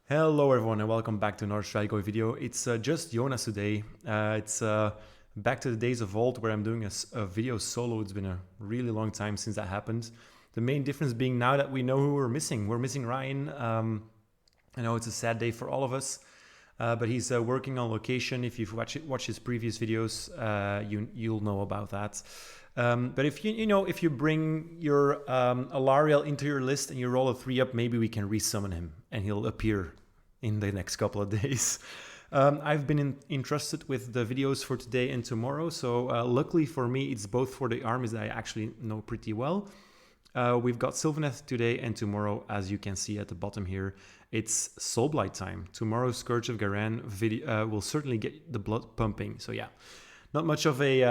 Hello everyone and welcome back to another Strategoi video. It's just Jonas today. It's back to the days of old where I'm doing a video solo. It's been a really long time since that happened. The main difference being now that we know who we're missing. We're missing Ryan. I know it's a sad day for all of us, but he's working on location. If you've watched his previous videos, you'll know about that. But if if you bring your Alariel into your list and you roll a 3-up, maybe we can resummon him and he'll appear in the next couple of days. I've been entrusted with the videos for today and tomorrow, so luckily for me, it's both for the armies that I actually know pretty well. We've got Sylvaneth today and tomorrow, as you can see at the bottom here. It's Soulblight time. Tomorrow's Scourge of Ghyran video will certainly get the blood pumping. So yeah, not much of a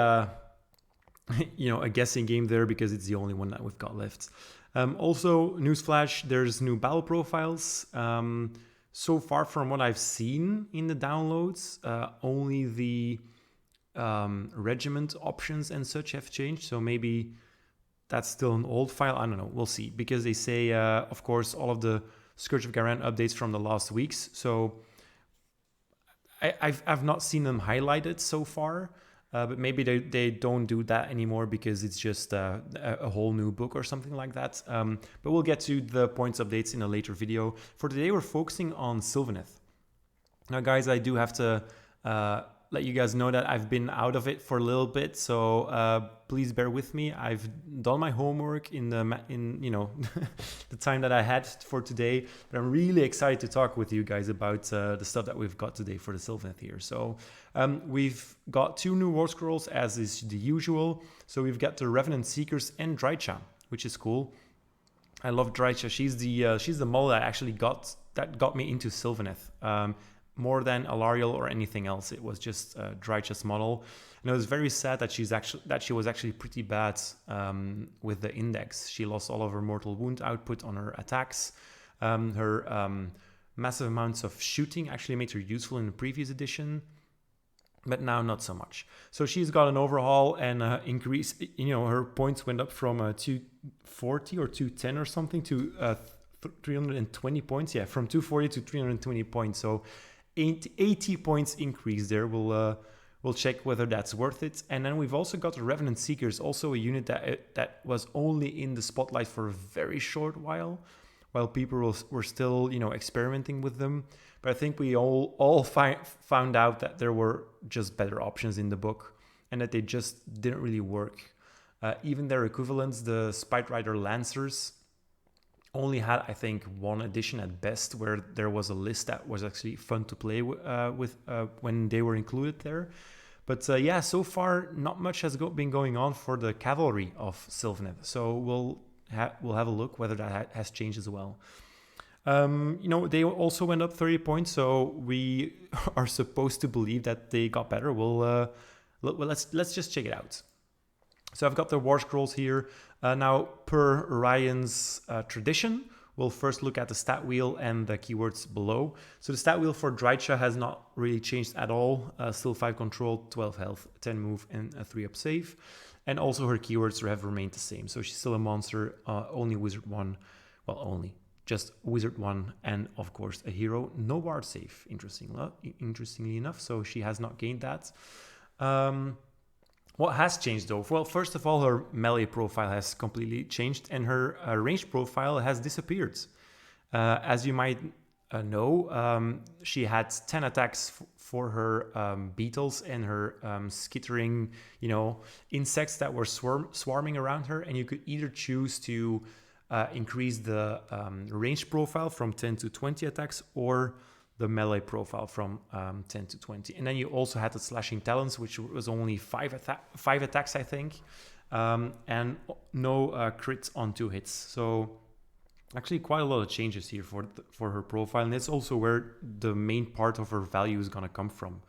a guessing game there because it's the only one that we've got left. Also, newsflash, there's new battle profiles. So far from what I've seen in the downloads, only the regiment options and such have changed. So maybe that's still an old file. I don't know. We'll see. Because they say, of course, all of the Scourge of Ghyran updates from the last weeks. So I've not seen them highlighted so far. But maybe they don't do that anymore because it's just a whole new book or something like that. But we'll get to the points updates in a later video. For today, we're focusing on Sylvaneth. Now, guys, I do have to let you guys know that I've been out of it for a little bit, so please bear with me. I've done my homework in the the time that I had for today, but I'm really excited to talk with you guys about the stuff that we've got today for the Sylvaneth here. So we've got 2 new war scrolls, as is the usual. So we've got the Revenant Seekers and Drycha, which is cool. I love Drycha. She's the model that actually got me into Sylvaneth. More than Alariel or anything else. It was just Drycha's model. And it was very sad that she was actually pretty bad with the index. She lost all of her mortal wound output on her attacks. Her massive amounts of shooting actually made her useful in the previous edition, but now not so much. So she's got an overhaul and increase. Her points went up from 240 or 210 or something to 320 points. Yeah, from 240 to 320 points. So 80 points increase there. We'll check whether that's worth it. And then we've also got the Revenant Seekers, also a unit that was only in the spotlight for a very short while people were still experimenting with them. But I think we all found out that there were just better options in the book and that they just didn't really work. Even their equivalents, the Spite Rider Lancers, only had, I think, 1 edition at best, where there was a list that was actually fun to play with when they were included there. But yeah, so far not much has been going on for the cavalry of Sylvaneth. So we'll have a look whether that has changed as well. They also went up 30 points, so we are supposed to believe that they got better. Let's just check it out. So I've got the war scrolls here. Now, per Ryan's tradition, we'll first look at the stat wheel and the keywords below. So the stat wheel for Drycha has not really changed at all. Still 5 control, 12 health, 10 move, and a 3-up save. And also her keywords have remained the same. So she's still a monster, only Wizard 1. Well, only. Just Wizard 1 and, of course, a hero. No bard save, interestingly enough. So she has not gained that. What has changed though? Well, first of all, her melee profile has completely changed and her range profile has disappeared. As you might know, she had 10 attacks for her beetles and her skittering, insects that were swarming around her. And you could either choose to increase the range profile from 10 to 20 attacks or the melee profile from 10 to 20. And then you also had the slashing talents, which was only 5 attacks, I think, and no crits on 2 hits. So actually quite a lot of changes here for her profile. And that's also where the main part of her value is going to come from.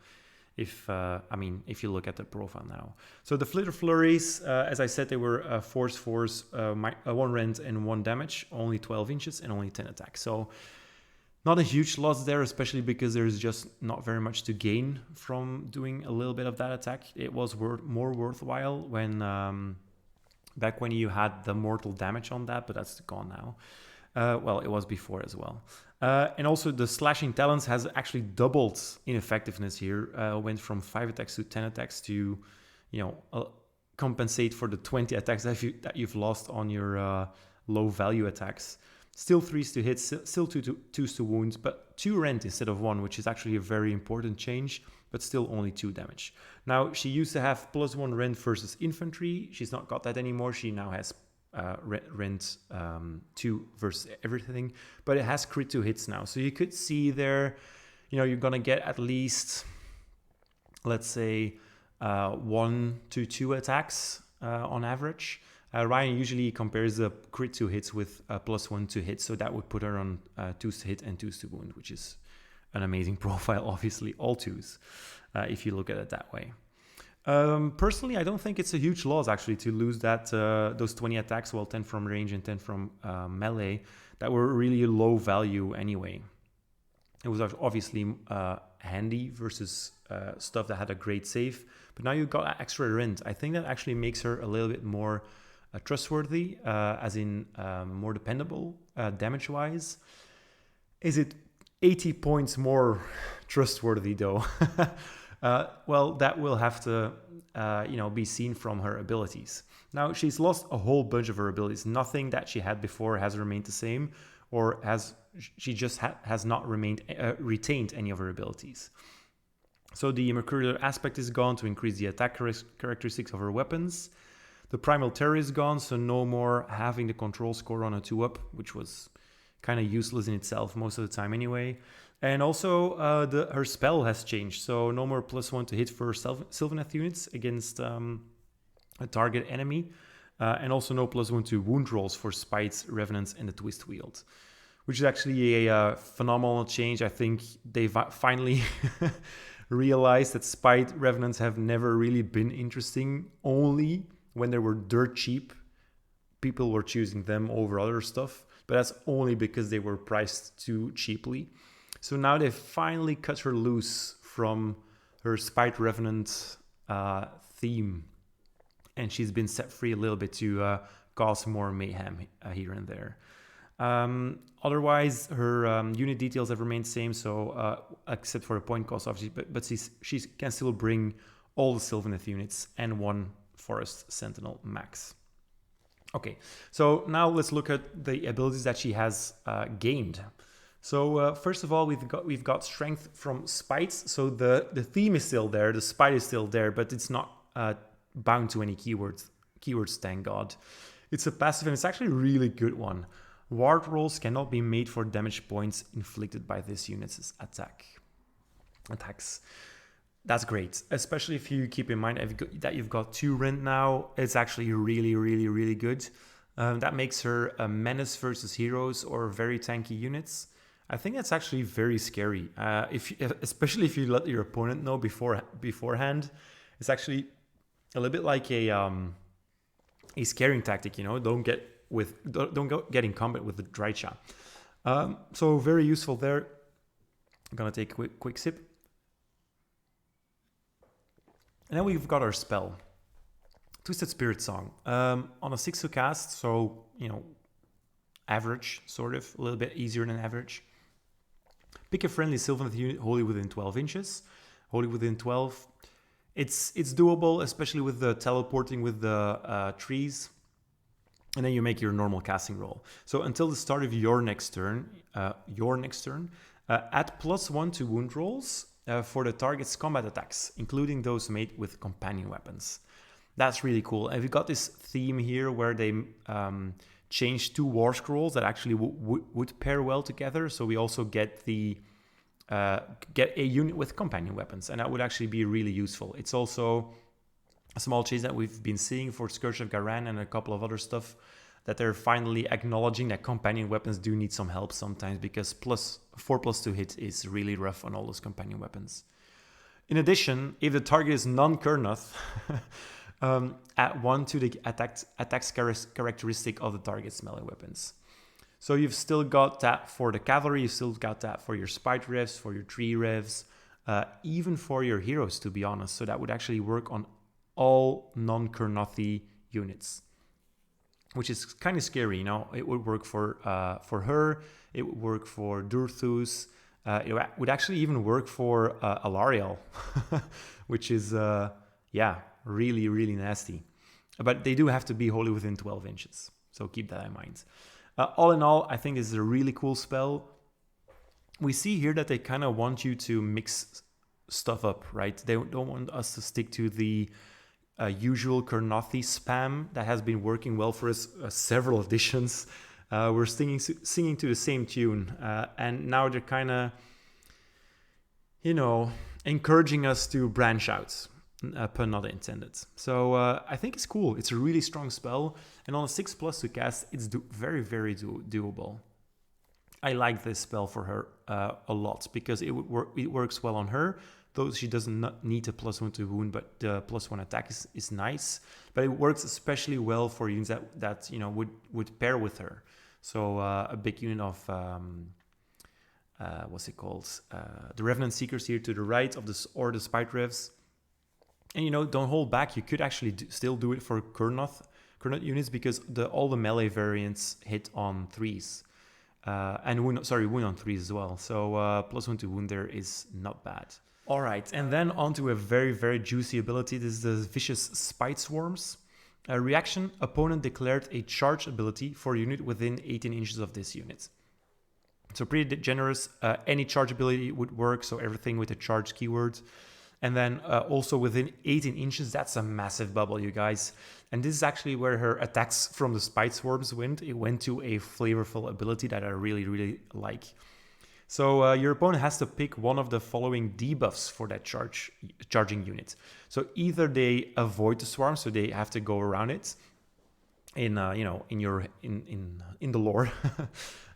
If you look at the profile now. So the Flitter Flurries, as I said, they were force, 1 rend and 1 damage, only 12 inches and only 10 attacks. So not a huge loss there, especially because there's just not very much to gain from doing a little bit of that attack. It was more worthwhile when back when you had the mortal damage on that, but that's gone now. Well, it was before as well. And also the slashing talents has actually doubled in effectiveness here. Went from 5 attacks to 10 attacks to, compensate for the 20 attacks that you've lost on your low value attacks. Still 3s to hit, still 2s to wounds, but 2 rend instead of 1, which is actually a very important change, but still only 2 damage. Now, she used to have +1 rend versus infantry. She's not got that anymore. She now has rend 2 versus everything, but it has crit 2 hits now. So you could see there, you're going to get at least, let's say, 1 to 2 attacks on average. Ryan usually compares the crit 2 hits with +1 to hit, so that would put her on 2s to hit and 2s to wound, which is an amazing profile, obviously, all 2s, if you look at it that way. Personally, I don't think it's a huge loss, actually, to lose those 20 attacks, well, 10 from range and 10 from melee, that were really low value anyway. It was obviously handy versus stuff that had a great save, but now you've got extra rend. I think that actually makes her a little bit more trustworthy, as in more dependable damage-wise. Is it 80 points more trustworthy, though? Well, that will have to be seen from her abilities. Now, she's lost a whole bunch of her abilities. Nothing that she had before has remained the same, or she just has not retained any of her abilities. So the Mercurial Aspect is gone to increase the attack characteristics of her weapons. The Primal Terror is gone, so no more having the control score on a 2-up, which was kind of useless in itself most of the time anyway. And also her spell has changed, so no more +1 to hit for Sylvaneth units against a target enemy, and also no +1 to wound rolls for Spites, Revenants, and the Twist Wield, which is actually a phenomenal change. I think they've finally realized that Spite Revenants have never really been interesting. Only when they were dirt cheap, people were choosing them over other stuff, but that's only because they were priced too cheaply. So now they finally cut her loose from her Spite Revenant theme, and she's been set free a little bit to cause more mayhem here and there. Otherwise, her unit details have remained the same, so except for a point cost, obviously, but she can still bring all the Sylvaneth units and 1 Forest Sentinel max. Okay, so now let's look at the abilities that she has gained. So first of all, we've got strength from Spites. So the theme is still there, the Spite is still there, but it's not bound to any keywords. Thank God. It's a passive, and it's actually a really good one. Ward rolls cannot be made for damage points inflicted by this unit's attacks. That's great, especially if you keep in mind that you've got 2 rend now. It's actually really, really, really good. That makes her a menace versus heroes or very tanky units. I think that's actually very scary. Especially if you let your opponent know beforehand. It's actually a little bit like a scaring tactic. Don't get in combat with the Drycha. So very useful there. I'm gonna take a quick sip. And then we've got our spell, Twisted Spirit Song. On a 6 to cast, so, average, sort of, a little bit easier than average. Pick a friendly Sylvaneth unit wholly within 12 inches. Wholly within 12. It's doable, especially with the teleporting with the trees. And then you make your normal casting roll. So until the start of your next turn, add +1 to wound rolls for the target's combat attacks, including those made with companion weapons. That's really cool. And we've got this theme here where they changed 2 war scrolls that actually would pair well together. So we also get get a unit with companion weapons, and that would actually be really useful. It's also a small change that we've been seeing for Scourge of Ghyran and a couple of other stuff, that they're finally acknowledging that companion weapons do need some help sometimes, because 4+2 hit is really rough on all those companion weapons. In addition, if the target is non-Kurnoth, add 1 to the attacks characteristic of the target's melee weapons. So you've still got that for the cavalry, you've still got that for your Spite revs, for your tree revs, even for your heroes, to be honest. So that would actually work on all non-Kurnothy units. which is kind of scary. You know, it would work for her. It would work for Durthus. It would actually even work for Alariel, which is yeah, really, really nasty. But they do have to be wholly within 12 inches, so keep that in mind. All in all, I think this is a really cool spell. We see here that they kind of want you to mix stuff up, right? They don't want us to stick to the usual Kurnothi spam that has been working well for us several editions. We're singing to the same tune, and now they're kind of, you know, encouraging us to branch out. Pun not intended. So I think it's cool. It's a really strong spell, and on a 6+ to cast, it's very, very doable. I like this spell for her a lot because it works well on her, though she doesn't need a +1 to wound, but the +1 attack is nice. But it works especially well for units that you know would pair with her. So a big unit of what's it called? The Revenant Seekers here to the right of this, or the Spite Revs. And you know, don't hold back. You could actually still do it for Kurnoth units because all the melee variants hit on 3s. And wound on 3s as well. So +1 to wound there is not bad. All right, and then on to a very, very juicy ability. This is the Vicious Spite Swarms. A reaction, opponent declared a charge ability for a unit within 18 inches of this unit. So pretty generous. Any charge ability would work, so everything with a charge keyword. And then also within 18 inches, that's a massive bubble, you guys. And this is actually where her attacks from the Spite Swarms went. It went to a flavorful ability that I really, really like. So your opponent has to pick one of the following debuffs for that charging unit. So either they avoid the swarm, so they have to go around it in you know, in the lore,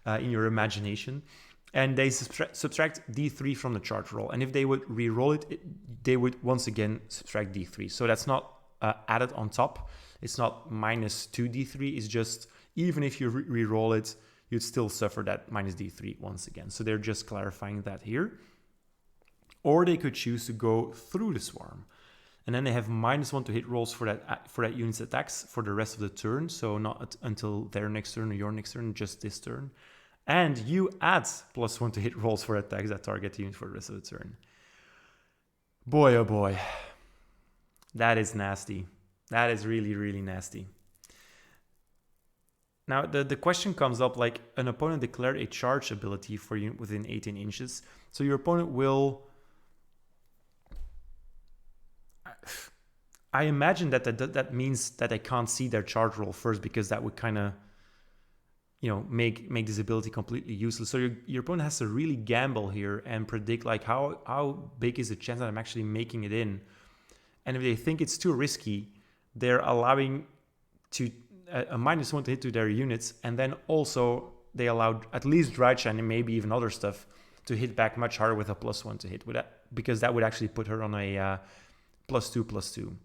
in your imagination. And they subtract D3 from the charge roll. And if they would re-roll it, they would once again subtract D3. So that's not added on top. It's not -2 D3. It's just, even if you re-roll it, you'd still suffer that -D3 once again. So they're just clarifying that here. Or they could choose to go through the swarm. And then they have -1 to hit rolls for that unit's attacks for the rest of the turn. So not until their next turn or your next turn, just this turn. And you add +1 to hit rolls for attacks that target the unit for the rest of the turn. Boy, oh boy. That is nasty. That is really, really nasty. Now, the question comes up, like, an opponent declared a charge ability for you within 18 inches. So your opponent will... I imagine that means that they can't see their charge roll first, because that would kind of, you know, make this ability completely useless. So your opponent has to really gamble here and predict, like, how big is the chance that I'm actually making it in. And if they think it's too risky, they're allowing a -1 to hit to their units, and then also they allowed at least Drychan and maybe even other stuff to hit back much harder with a +1 to hit, because that would actually put her on a +2/+2.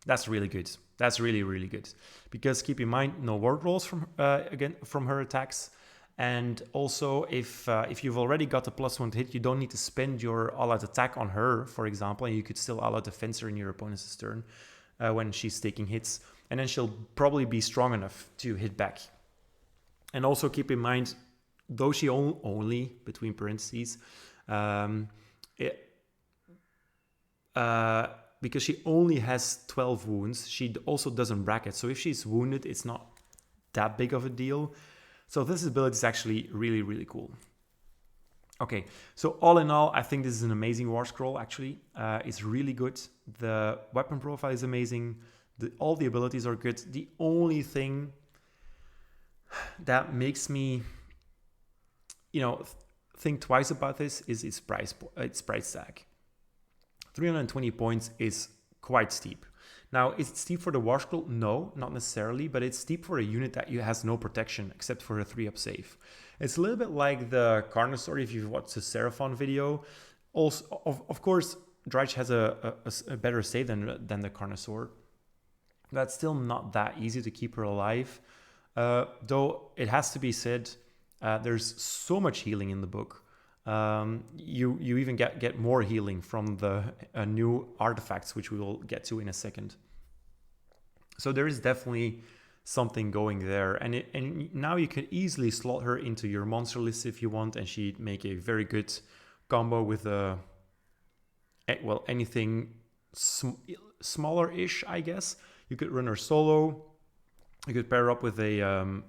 That's really good. That's really, really good. Because keep in mind, no ward rolls from her attacks. And also, if you've already got a +1 to hit, you don't need to spend your all-out attack on her, for example. And you could still all-out defense her in your opponent's turn when she's taking hits. And then she'll probably be strong enough to hit back. And also keep in mind, though she only, between parentheses, because she only has 12 wounds, she also doesn't bracket. So if she's wounded, it's not that big of a deal. So this ability is actually really, really cool. Okay, so all in all, I think this is an amazing war scroll, actually. It's really good. The weapon profile is amazing. All the abilities are good. The only thing that makes me, you know, think twice about this is its price tag. 320 points is quite steep. Now, is it steep for the war scroll? No, not necessarily, but it's steep for a unit that has no protection except for a 3-up save. It's a little bit like the Carnosaur if you've watched the Seraphon video. Also, of course, Drych has a better save than the Carnosaur. That's still not that easy to keep her alive. Though it has to be said, there's so much healing in the book. You even get more healing from the new artifacts, which we will get to in a second. So there is definitely something going there. And now you can easily slot her into your monster list if you want, and she'd make a very good combo with well, anything smaller-ish, I guess. You could run her solo. You could pair up with a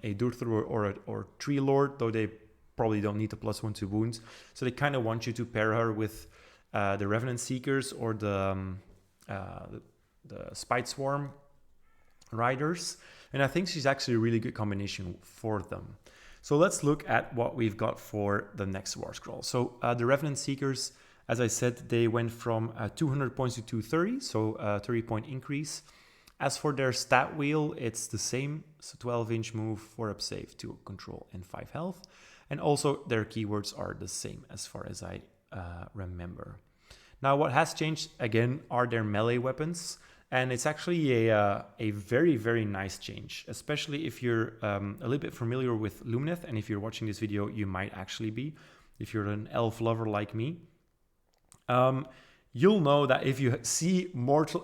Durthor or Tree Lord, though they probably don't need the +1 to wounds. So they kind of want you to pair her with the Revenant Seekers or the Spite Swarm Riders. And I think she's actually a really good combination for them. So let's look at what we've got for the next War Scroll. So the Revenant Seekers, as I said, they went from 200 points to 230, so a 30-point increase. As for their stat wheel, it's the same, so 12-inch move, 4-up save, 2 control, and 5 health. And also their keywords are the same as far as I remember. Now what has changed, again, are their melee weapons. And it's actually a very, very nice change, especially if you're a little bit familiar with Lumineth, and if you're watching this video, you might actually be, if you're an elf lover like me. You'll know that if you see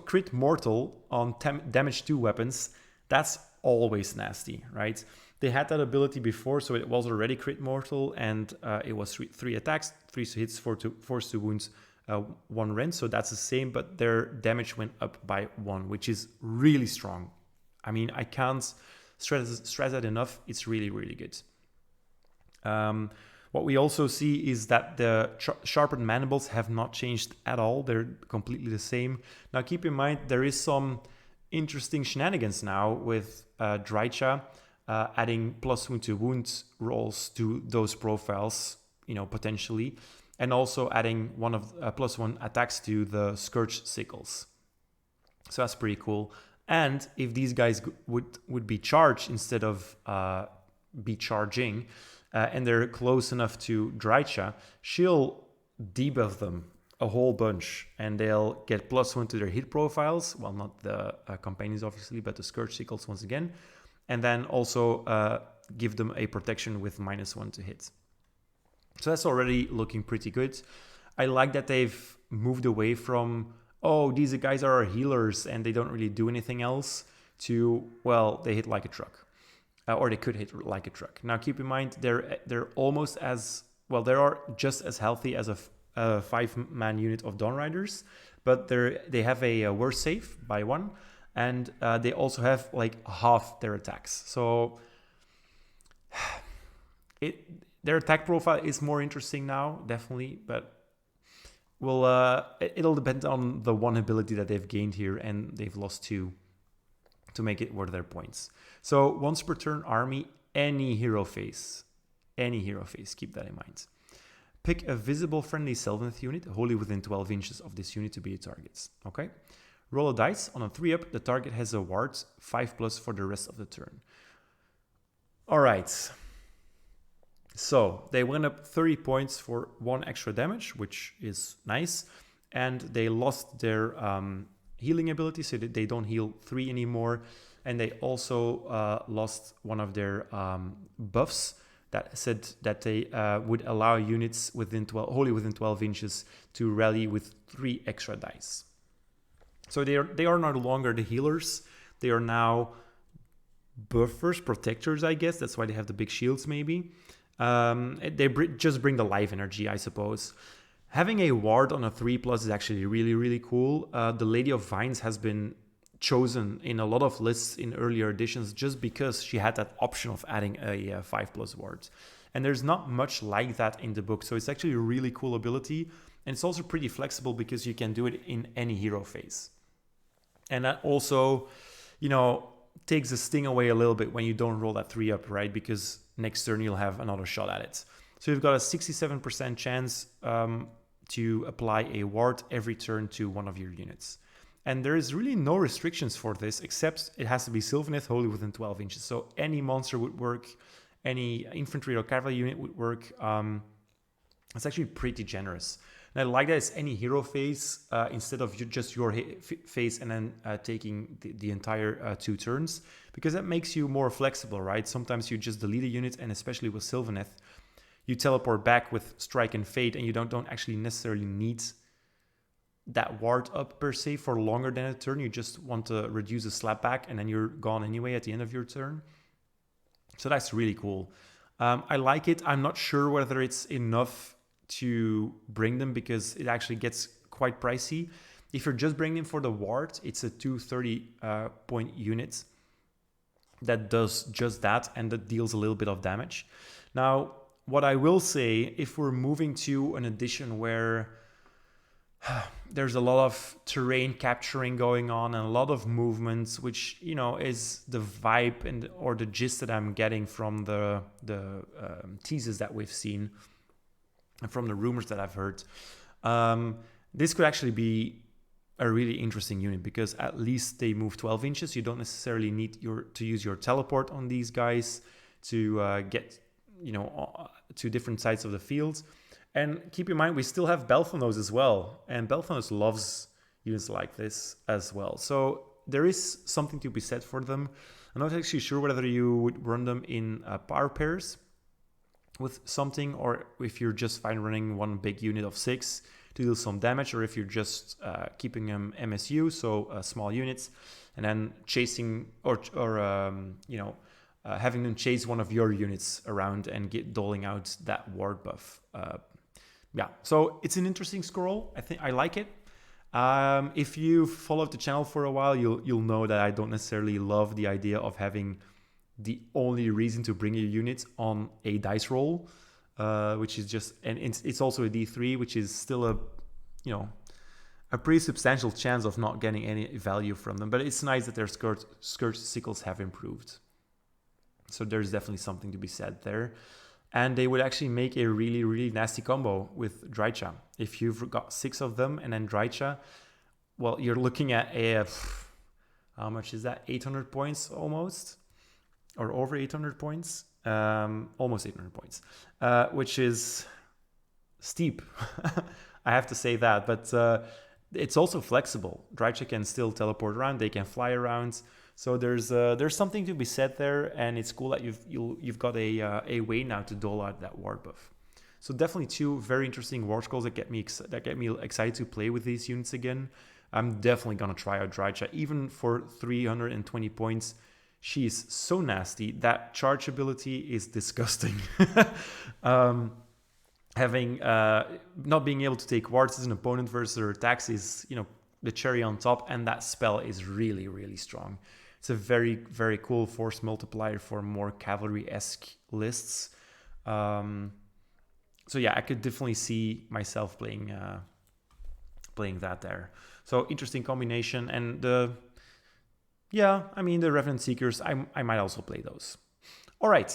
crit mortal on damage 2 weapons, that's always nasty, right? They had that ability before, so it was already crit mortal, and it was 3 attacks, 3 hits, 4 to wounds, 1 rend, so that's the same, but their damage went up by 1, which is really strong. I mean, I can't stress that enough. It's really, really good. What we also see is that the sharpened mandibles have not changed at all. They're completely the same. Now, keep in mind, there is some interesting shenanigans now with Drycha adding +1 to wounds rolls to those profiles, you know, potentially. And also adding one of +1 attacks to the Scourge sickles. So that's pretty cool. And if these guys would be charged instead of be charging, and they're close enough to Drycha, she'll debuff them a whole bunch, and they'll get +1 to their hit profiles. Well, not the companions, obviously, but the Scourge sickles once again. And then also give them a protection with -1 to hit. So that's already looking pretty good. I like that they've moved away from, oh, these guys are our healers and they don't really do anything else, to, well, they hit like a truck. Or they could hit like a truck. Now, keep in mind, they're almost as, well, they are just as healthy as a 5-man unit of Dawn Riders, but they have a worse save by 1, and they also have like half their attacks. So their attack profile is more interesting now, definitely, but it'll depend on the 1 ability that they've gained here, and they've lost 2 to make it worth their points. So once per turn army, any hero phase, keep that in mind. Pick a visible friendly Sylvaneth unit, wholly within 12 inches of this unit to be a target, okay? Roll a dice. On a 3-up, the target has a ward 5+ for the rest of the turn. All right. So they went up 30 points for 1 extra damage, which is nice. And they lost their healing ability, so that they don't heal 3 anymore. And they also lost one of their buffs that said that they would allow units wholly within 12 inches to rally with 3 extra dice. So they are no longer the healers. They are now buffers, protectors, I guess. That's why they have the big shields, maybe. They just bring the life energy, I suppose. Having a ward on a 3+ is actually really, really cool. The Lady of Vines has been chosen in a lot of lists in earlier editions just because she had that option of adding a 5+ ward. And there's not much like that in the book, so it's actually a really cool ability. And it's also pretty flexible because you can do it in any hero phase. And that also, you know, takes the sting away a little bit when you don't roll that 3-up, right? Because next turn you'll have another shot at it. So you've got a 67% chance to apply a ward every turn to one of your units. And there is really no restrictions for this, except it has to be Sylvaneth wholly within 12 inches. So any monster would work, any infantry or cavalry unit would work. It's actually pretty generous. And I like that it's any hero phase instead of just your phase and then taking the entire 2 turns, because that makes you more flexible, right? Sometimes you just delete a unit, and especially with Sylvaneth, you teleport back with Strike and Fate, and you don't actually necessarily need that ward up per se for longer than a turn. You just want to reduce the slap back and then you're gone anyway at the end of your turn. So that's really cool. I like it. I'm not sure whether it's enough to bring them because it actually gets quite pricey. If you're just bringing them for the ward, it's a 230 point unit that does just that, and that deals a little bit of damage. Now, what I will say, if we're moving to an edition where there's a lot of terrain capturing going on and a lot of movements, which, you know, is the vibe and or the gist that I'm getting from the teases that we've seen and from the rumors that I've heard. This could actually be a really interesting unit because at least they move 12 inches. You don't necessarily need to use your teleport on these guys to get, you know, to different sides of the field. And keep in mind, we still have Belthanos as well. And Belthanos loves units like this as well. So there is something to be said for them. I'm not actually sure whether you would run them in power pairs with something, or if you're just fine running one big unit of 6 to deal some damage, or if you're just keeping them MSU, so small units, and then chasing or you know, having them chase one of your units around and doling out that ward buff. Yeah, so it's an interesting scroll. I think I like it. If you've followed the channel for a while, you'll know that I don't necessarily love the idea of having the only reason to bring your units on a dice roll, which is just, and it's also a D3, which is still a, you know, a pretty substantial chance of not getting any value from them. But it's nice that their Scourge sickles have improved. So there's definitely something to be said there. And they would actually make a really, really nasty combo with Drycha. If you've got 6 of them and then Drycha, well, you're looking at a, how much is that? 800 points almost, or over 800 points, almost 800 points, which is steep. I have to say that, but it's also flexible. Drycha can still teleport around. They can fly around. So there's something to be said there, and it's cool that you've got a way now to dole out that ward buff. So definitely 2 very interesting ward scrolls that get me excited to play with these units again. I'm definitely gonna try out Drycha, even for 320 points. She is so nasty. That charge ability is disgusting. Having not being able to take wards as an opponent versus her attacks is, you know, the cherry on top, and that spell is really, really strong. It's a very, very cool force multiplier for more cavalry-esque lists. So yeah, I could definitely see myself playing that there. So interesting combination, and yeah, I mean, the Revenant Seekers, I might also play those. All right,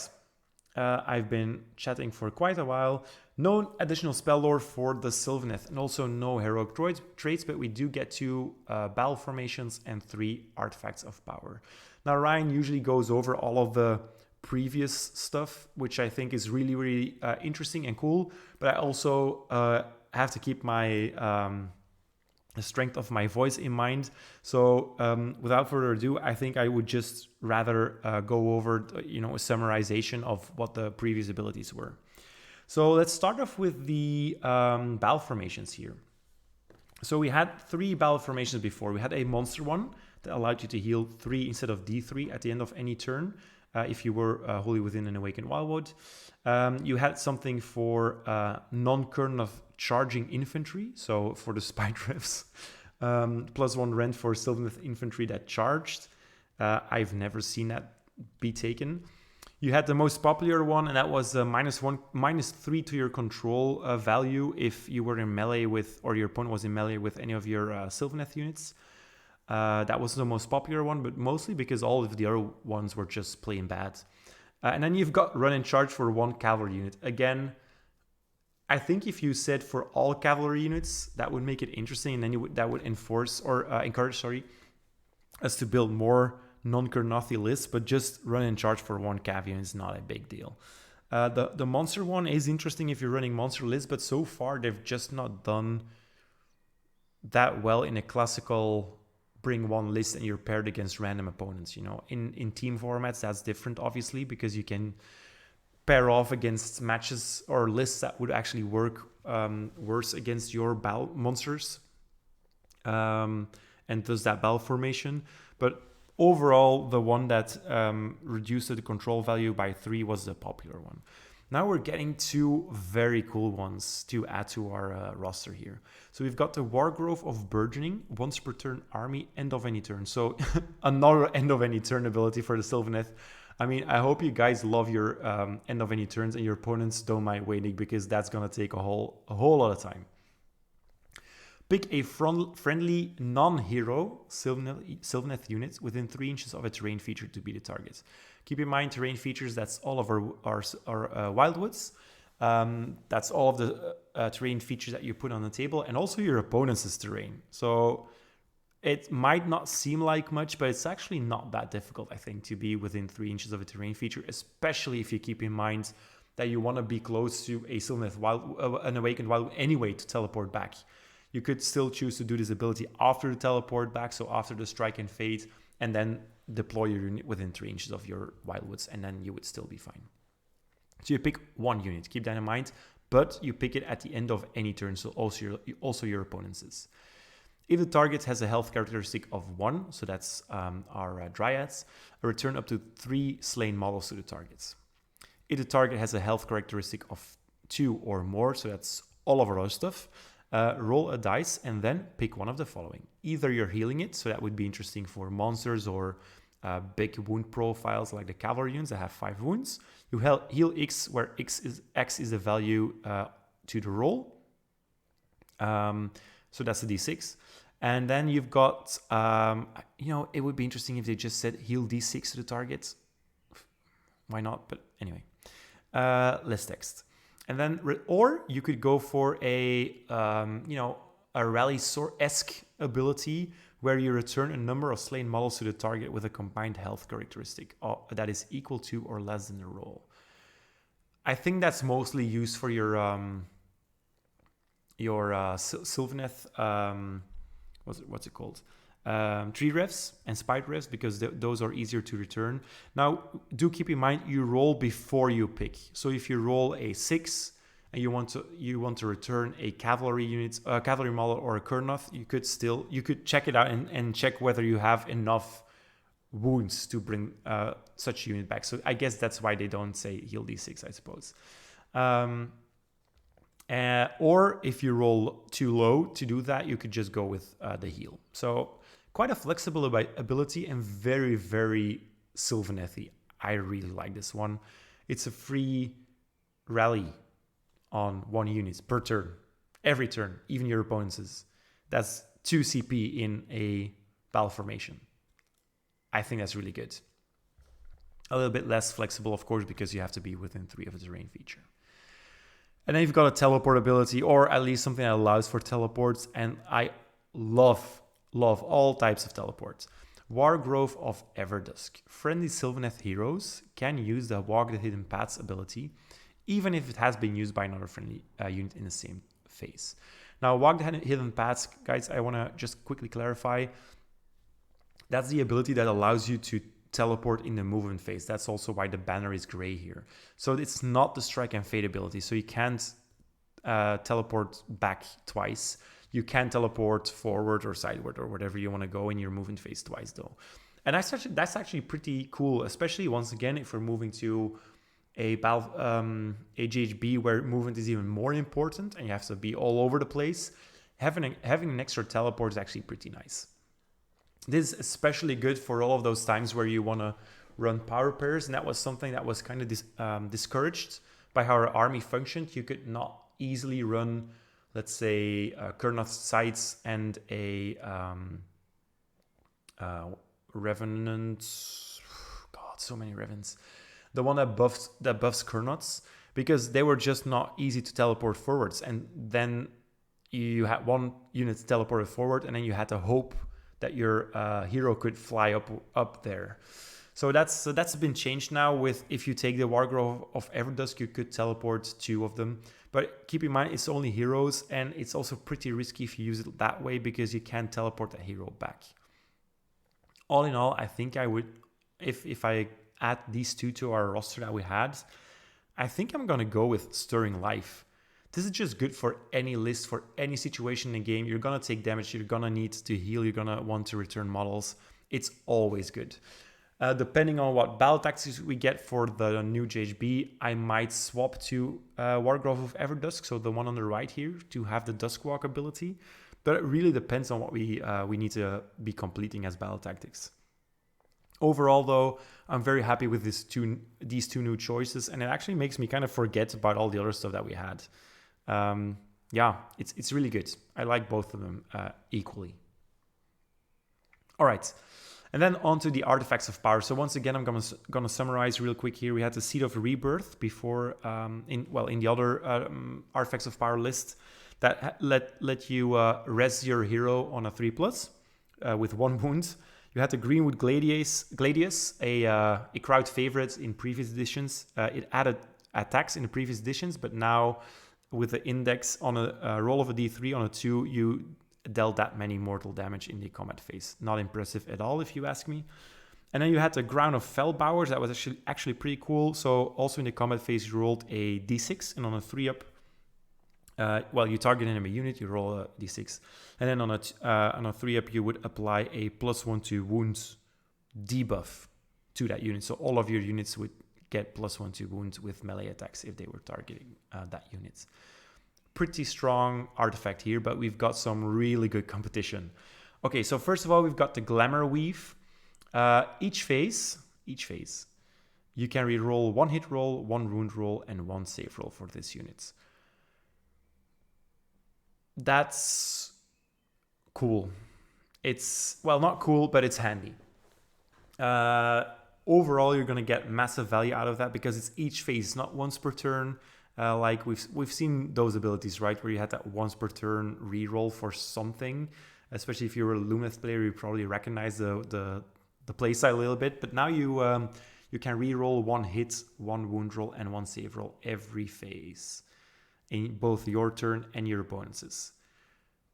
I've been chatting for quite a while. No additional spell lore for the Sylvaneth, and also no heroic traits, but we do get 2 battle formations and 3 artifacts of power. Now, Ryan usually goes over all of the previous stuff, which I think is really, really interesting and cool, but I also have to keep my the strength of my voice in mind. So without further ado, I think I would just rather go over, you know, a summarization of what the previous abilities were. So let's start off with the battle formations here. So we had 3 battle formations before. We had a monster one that allowed you to heal 3 instead of D3 at the end of any turn if you were wholly within an Awakened Wildwood. You had something for non-kernel of charging infantry, so for the Spine Rifts. +1 rend for Sylvaneth infantry that charged. I've never seen that be taken. You had the most popular one, and that was -3 to your control value if you were in melee with, or your opponent was in melee with any of your Sylvaneth units. That was the most popular one, but mostly because all of the other ones were just plain bad. And then you've got run and charge for 1 cavalry unit. Again, I think if you said for all cavalry units, that would make it interesting, and then that would enforce or encourage, us to build more non-Kurnothi lists, but just run and charge for 1 cav unit is not a big deal. The monster one is interesting if you're running monster lists, but so far they've just not done that well in a classical bring 1 list and you're paired against random opponents. You know, in team formats that's different, obviously, because you can pair off against matches or lists that would actually work worse against your battle monsters. and does that battle formation. But overall, the one that reduced the control value by 3 was the popular one. Now we're getting 2 very cool ones to add to our roster here. So we've got the Wargrove of Burgeoning, once per turn army, end of any turn. So another end of any turn ability for the Sylvaneth. I mean, I hope you guys love your end of any turns and your opponents don't mind waiting, because that's going to take a whole lot of time. Pick a friendly non-hero Sylvaneth unit within 3 inches of a terrain feature to be the target. Keep in mind, terrain features, that's all of our wildwoods. That's all of the terrain features that you put on the table, and also your opponent's terrain. So it might not seem like much, but it's actually not that difficult, I think, to be within 3 inches of a terrain feature, especially if you keep in mind that you want to be close to a Sylvaneth an Awakened Wild anyway to teleport back. You could still choose to do this ability after the teleport back, so after the Strike and Fade, and then deploy your unit within 3 inches of your wildwoods, and then you would still be fine. So you pick 1 unit, keep that in mind, but you pick it at the end of any turn, so also your opponent's. If the target has a health characteristic of 1, so that's our Dryads, return up to 3 slain models to the target. If the target has a health characteristic of 2 or more, so that's all of our other stuff, roll a dice and then pick one of the following. Either you're healing it, so that would be interesting for monsters or big wound profiles like the cavalry units that have 5 wounds. You heal X, where X is the value to the roll. So that's a D6. And then you've got, it would be interesting if they just said heal D6 to the target. Why not? But anyway, less text. And then, or you could go for a rally-esque ability where you return a number of slain models to the target with a combined health characteristic that is equal to or less than the roll. I think that's mostly used for your Sylvaneth, what's it called? Tree Revs and Spite Revs, because those are easier to return. Now, do keep in mind you roll before you pick. So if you roll a 6 and you want to return a cavalry unit, a cavalry model or a Kurnoth, you could check it out and check whether you have enough wounds to bring such unit back. So I guess that's why they don't say heal D6, I suppose. Or if you roll too low to do that, you could just go with the heal. So quite a flexible ability and very, very Sylvaneth-y. I really like this one. It's a free rally on 1 unit per turn. Every turn, even your opponent's. That's 2 CP in a battle formation. I think that's really good. A little bit less flexible, of course, because you have to be within 3 of the terrain feature. And then you've got a teleport ability, or at least something that allows for teleports. And I love all types of teleports. Wargrove of Everdusk. Friendly Sylvaneth heroes can use the Walk the Hidden Paths ability, even if it has been used by another friendly unit in the same phase. Now, Walk the Hidden Paths, guys, I want to just quickly clarify. That's the ability that allows you to teleport in the movement phase. That's also why the banner is gray here. So it's not the Strike and Fade ability. So you can't teleport back twice. You can teleport forward or sideward or whatever you want to go in your movement phase twice, though. And that's actually pretty cool, especially once again if we're moving to a GHB where movement is even more important and you have to be all over the place. Having an extra teleport is actually pretty nice. This is especially good for all of those times where you want to run power pairs, and that was something that was kind of discouraged by how our army functioned. You could not easily run, let's say, Kurnoth Sights and a Revenant. God, so many Revenants. The one that buffs Kurnoths, because they were just not easy to teleport forwards. And then you had one unit teleported forward, and then you had to hope that your hero could fly up there. So that's been changed now with, if you take the Wargrove of Everdusk, you could teleport 2 of them. But keep in mind, it's only heroes, and it's also pretty risky if you use it that way because you can't teleport a hero back. All in all, I think I would, if I add these 2 to our roster that we had, I think I'm going to go with Stirring Life. This is just good for any list, for any situation in the game. You're gonna take damage, you're gonna need to heal, you're gonna want to return models. It's always good. Depending on what battle tactics we get for the new JHB, I might swap to Wargrove of Everdusk, so the one on the right here, to have the Duskwalk ability. But it really depends on what we need to be completing as battle tactics. Overall, though, I'm very happy with these two new choices, and it actually makes me kind of forget about all the other stuff that we had. Yeah, it's really good. I like both of them equally. All right. And then on to the artifacts of power. So once again, I'm gonna summarize real quick here. We had the Seed of Rebirth before, in the other artifacts of power list that let you res your hero on a 3+ with 1 wound. You had the Greenwood Gladius, a crowd favorite in previous editions. It added attacks in the previous editions, but now with the index on a roll of a d3 on a 2, you dealt that many mortal damage in the combat phase. Not impressive at all, if you ask me. And then you had the Ground of Fellbowers. That was actually pretty cool. So also in the combat phase, you rolled a d6, and on a 3-up, you target an enemy unit, you roll a d6. And then on a 3-up, you would apply a +1 to wounds debuff to that unit. So all of your units would get +1 to wounds with melee attacks if they were targeting that unit. Pretty strong artifact here, but we've got some really good competition. Okay, so first of all, we've got the Glamour Weave. Each phase, you can reroll 1 hit roll, 1 wound roll, and 1 save roll for this unit. That's cool. It's, well, not cool, but it's handy. Overall, you're going to get massive value out of that because it's each phase, not once per turn. Like we've seen those abilities, right, where you had that once per turn reroll for something. Especially if you're a Lumineth player, you probably recognize the playstyle a little bit. But now you can reroll 1 hit, 1 wound roll, and 1 save roll every phase in both your turn and your opponent's.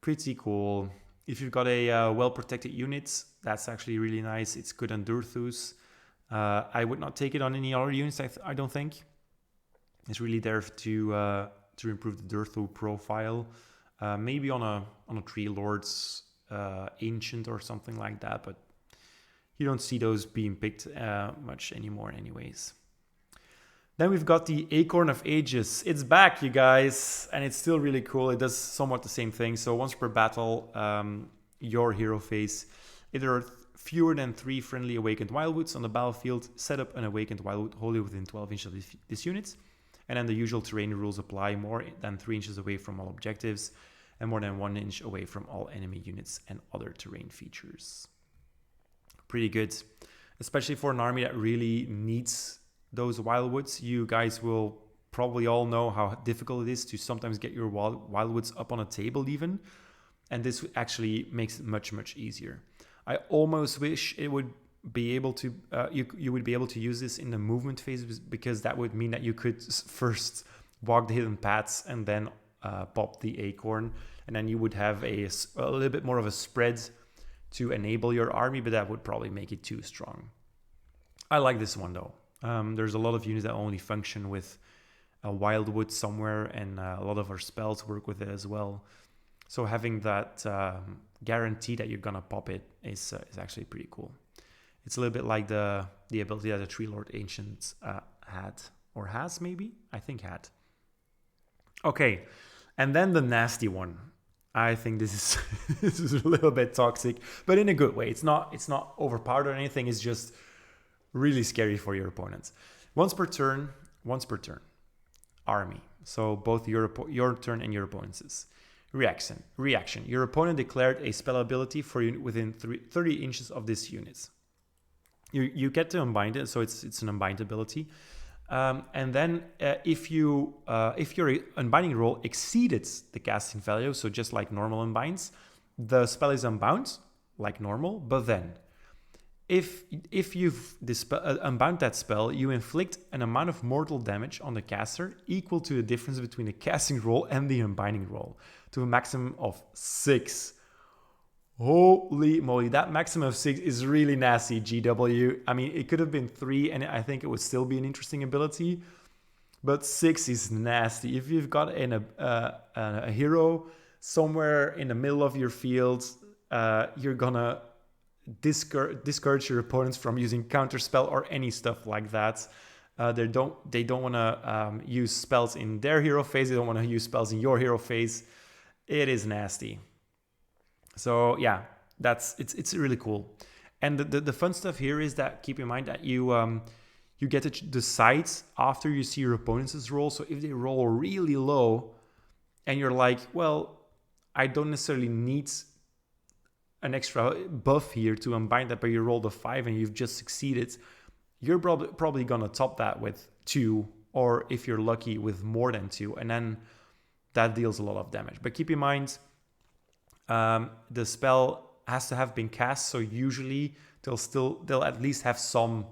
Pretty cool. If you've got a well-protected unit, that's actually really nice. It's good on Durthus. I would not take it on any other units, I don't think. It's really there to improve the Durthu profile. Maybe on a Tree Lord's Ancient or something like that, but you don't see those being picked much anymore anyways. Then we've got the Acorn of Ages. It's back, you guys, and it's still really cool. It does somewhat the same thing. So once per battle, your hero phase, if there are fewer than 3 friendly Awakened Wildwoods on the battlefield, set up an Awakened Wildwood wholly within 12 inches of this unit. And then the usual terrain rules apply: more than 3 inches away from all objectives and more than 1 inch away from all enemy units and other terrain features. Pretty good, especially for an army that really needs those Wildwoods. You guys will probably all know how difficult it is to sometimes get your Wildwoods up on a table even. And this actually makes it much, much easier. I almost wish it would be able to you would be able to use this in the movement phase, because that would mean that you could first walk the hidden paths and then pop the acorn, and then you would have a little bit more of a spread to enable your army, but that would probably make it too strong. I like this one though. There's a lot of units that only function with a Wildwood somewhere, and a lot of our spells work with it as well. So having that guarantee that you're gonna pop it is actually pretty cool. It's a little bit like the ability that the Tree Lord Ancient had, or has maybe? I think had. Okay, and then the nasty one. I think this is this is a little bit toxic, but in a good way. It's not overpowered or anything. It's just really scary for your opponents. Once per turn. Army. So both your turn and your opponent's. Reaction. Your opponent declared a spell ability for you within 30 inches of this unit. You get to unbind it, so it's an unbind ability. And then if your unbinding roll exceeded the casting value, so just like normal unbinds, the spell is unbound like normal. But then, if you've unbound that spell, you inflict an amount of mortal damage on the caster equal to the difference between the casting roll and the unbinding roll, to a maximum of 6. Holy moly, that maximum of 6 is really nasty, GW. I mean, it could have been 3, and I think it would still be an interesting ability. but 6 is nasty. If you've got a hero somewhere in the middle of your field, you're gonna discourage your opponents from using counterspell or any stuff like that. They don't want to use spells in their hero phase. They don't want to use spells in your hero phase. It is nasty. So yeah, it's really cool. And the fun stuff here is that keep in mind that you get to decide after you see your opponent's roll. So if they roll really low and you're like, well, I don't necessarily need an extra buff here to unbind that, but you rolled a 5 and you've just succeeded, you're probably gonna top that with 2, or if you're lucky with more than 2, and then that deals a lot of damage. But keep in mind, the spell has to have been cast, so usually they'll at least have some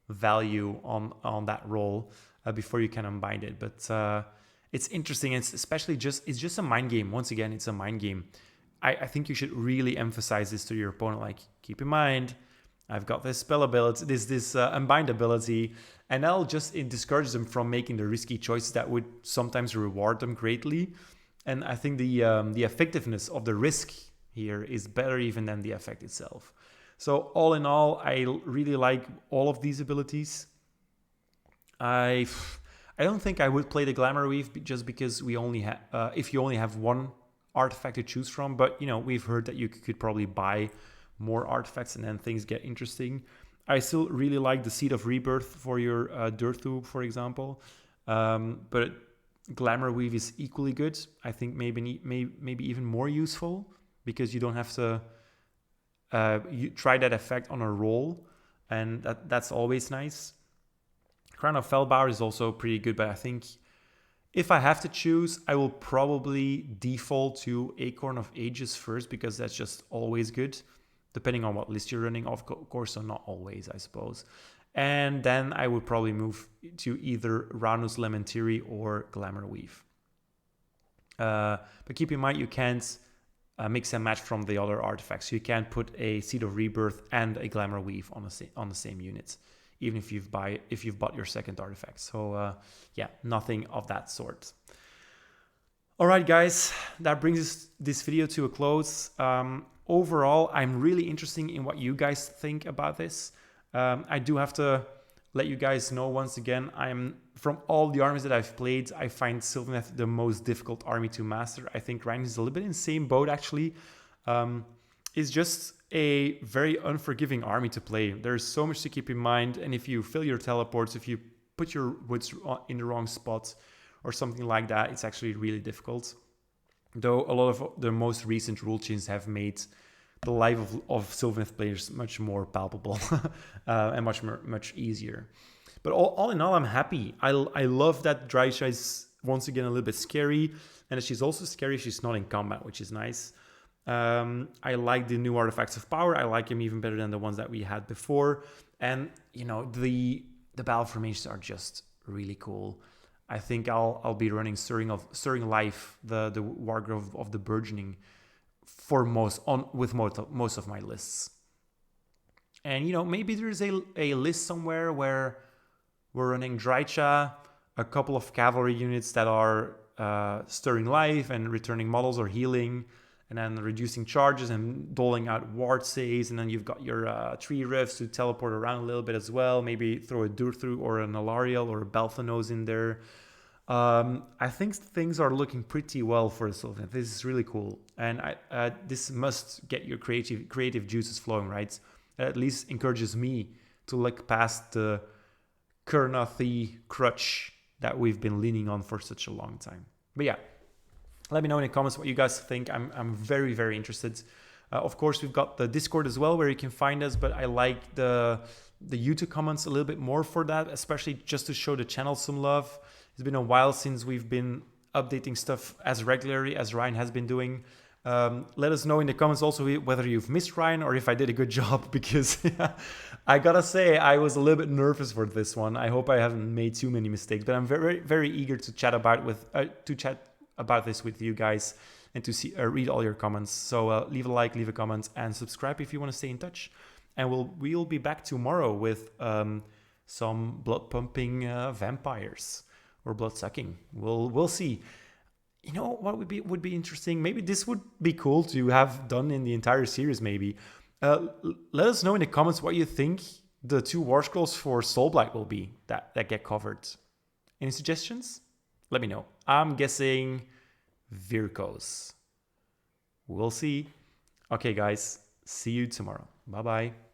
value on that roll before you can unbind it. But it's interesting. It's especially it's just a mind game. Once again, it's a mind game. I think you should really emphasize this to your opponent. Like, keep in mind, I've got this spell ability, this unbind ability, and that'll just discourage them from making the risky choices that would sometimes reward them greatly. And I think the effectiveness of the risk here is better even than the effect itself. So all in all, I really like all of these abilities. I don't think I would play the Glamour Weave just because we only have if you only have one artifact to choose from. But you know, we've heard that you could probably buy more artifacts and then things get interesting. I still really like the Seed of Rebirth for your Durthu, for example. But Glamour Weave is equally good. I think maybe even more useful because you don't have to you try that effect on a roll, and that's always nice. Crown of Felbar is also pretty good, but I think if I have to choose, I will probably default to Acorn of Ages first because that's just always good, depending on what list you're running, of course, so not always, I suppose. And then I would probably move to either Ranus Lementiri or Glamour Weave. But keep in mind, you can't mix and match from the other artifacts. You can't put a Seed of Rebirth and a Glamour Weave on the same unit, even if you've bought your second artifact. So yeah, nothing of that sort. All right, guys, that brings this video to a close. Overall, I'm really interested in what you guys think about this. I do have to let you guys know once again, from all the armies that I've played, I find Sylvaneth the most difficult army to master. I think Ryan is a little bit in the same boat, actually. It's just a very unforgiving army to play. There's so much to keep in mind, and if you fill your teleports, if you put your woods in the wrong spot or something like that, it's actually really difficult. Though a lot of the most recent rule changes have made the life of Sylvaneth players much more palpable and much easier. But all in all, I'm happy. I love that Drycha is once again a little bit scary, and she's also scary. She's not in combat, which is nice. I like the new artifacts of power. I like them even better than the ones that we had before. And you know, the battle formations are just really cool. I think I'll be running Stirring Life, the Wargrove of the Burgeoning, for most of my lists. And you know, maybe there's a list somewhere where we're running Drycha, a couple of cavalry units that are Stirring Life and returning models or healing, and then reducing charges and doling out ward saves, and then you've got your tree rifts to teleport around a little bit as well. Maybe throw a Durthu or an Alariel or a Balthanos in there. I think things are looking pretty well for the Sylvaneth. This is really cool, and this must get your creative juices flowing, right? It at least encourages me to look past the Kurnothi crutch that we've been leaning on for such a long time. But yeah, let me know in the comments what you guys think. I'm very, very interested. Of course, we've got the Discord as well where you can find us, but I like the YouTube comments a little bit more for that, especially just to show the channel some love. It's been a while since we've been updating stuff as regularly as Ryan has been doing. Let us know in the comments also whether you've missed Ryan or if I did a good job, because I gotta say I was a little bit nervous for this one. I hope I haven't made too many mistakes, but I'm very, very eager to chat about this with you guys and to read all your comments. So leave a like, leave a comment, and subscribe if you want to stay in touch. And we'll be back tomorrow with some blood pumping vampires. or blood sucking. We'll see. You know what would be interesting? Maybe this would be cool to have done in the entire series. Maybe let us know in the comments what you think the 2 War Scrolls for Soulblight will be that get covered. Any suggestions? Let me know. I'm guessing Virkos. We'll see. Okay, guys. See you tomorrow. Bye-bye.